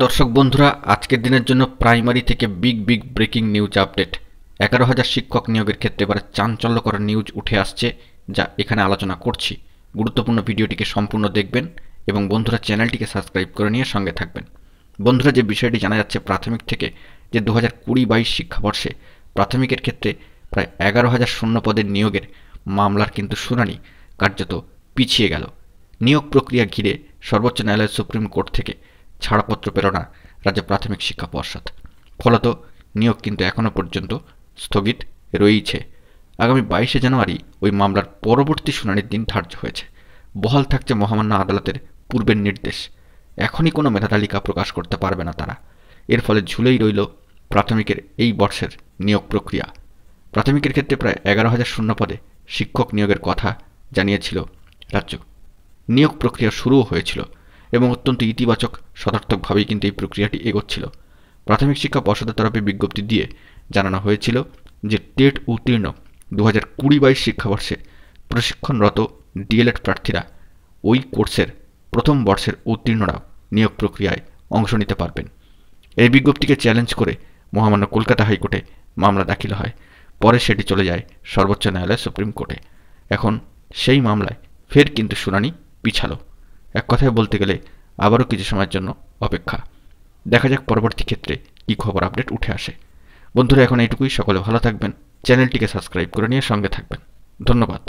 দর্শক বন্ধুরা, আজকের দিনের জন্য প্রাইমারি থেকে বিগ ব্রেকিং নিউজ আপডেট। 11,000 শিক্ষক নিয়োগের ক্ষেত্রে এবারে চাঞ্চল্যকর নিউজ উঠে আসছে, যা এখানে আলোচনা করছি। গুরুত্বপূর্ণ ভিডিওটিকে সম্পূর্ণ দেখবেন এবং বন্ধুরা চ্যানেলটিকে সাবস্ক্রাইব করে নিয়ে সঙ্গে থাকবেন। বন্ধুরা, যে বিষয়টি জানা যাচ্ছে প্রাথমিক থেকে, যে 2020-22 শিক্ষাবর্ষে প্রাথমিকের ক্ষেত্রে প্রায় 11,000 শূন্য পদের নিয়োগের মামলার কিন্তু শুনানি কার্যত পিছিয়ে গেল। নিয়োগ প্রক্রিয়া ঘিরে সর্বোচ্চ ন্যায়ালয়ের সুপ্রিম কোর্ট থেকে ছাড়পত্র পেল না রাজ্য প্রাথমিক শিক্ষা পর্ষদ। ফলত নিয়োগ কিন্তু এখনও পর্যন্ত স্থগিত রয়েছে। আগামী 22শে জানুয়ারি ওই মামলার পরবর্তী শুনানির দিন ধার্য হয়েছে। বহাল থাকছে মহামান্য আদালতের পূর্বের নির্দেশ। এখনই কোনো মেধা তালিকা প্রকাশ করতে পারবে না তারা। এর ফলে ঝুলেই রইল প্রাথমিকের এই বর্ষের নিয়োগ প্রক্রিয়া। প্রাথমিকের ক্ষেত্রে প্রায় 11,000 শূন্য পদে শিক্ষক নিয়োগের কথা জানিয়েছিল রাজ্য। নিয়োগ প্রক্রিয়া শুরুও হয়েছিল এবং অত্যন্ত ইতিবাচক সদর্থকভাবেই কিন্তু এই প্রক্রিয়াটি এগোচ্ছিল। প্রাথমিক শিক্ষা পর্ষদের তরফে বিজ্ঞপ্তি দিয়ে জানানো হয়েছিল যে টেট উত্তীর্ণ 2020-22 শিক্ষাবর্ষে প্রশিক্ষণরত ডিএলএড প্রার্থীরা ওই কোর্সের প্রথম বর্ষের উত্তীর্ণরাও নিয়োগ প্রক্রিয়ায় অংশ নিতে পারবেন। এই বিজ্ঞপ্তিকে চ্যালেঞ্জ করে মহামান্য কলকাতা হাইকোর্টে মামলা দাখিল হয়। পরে সেটি চলে যায় সর্বোচ্চ ন্যায়ালয় সুপ্রিম কোর্টে। এখন সেই মামলায় ফের কিন্তু শুনানি পিছালো। এক কথায় বলতে গেলে আবারও কিছু সময়ের জন্য অপেক্ষা। দেখা যাক পরবর্তী ক্ষেত্রে কী খবর আপডেট উঠে আসে। বন্ধুরা, এখন এইটুকুই। সকলে ভালো থাকবেন, চ্যানেলটিকে সাবস্ক্রাইব করে নিয়ে সঙ্গে থাকবেন। ধন্যবাদ।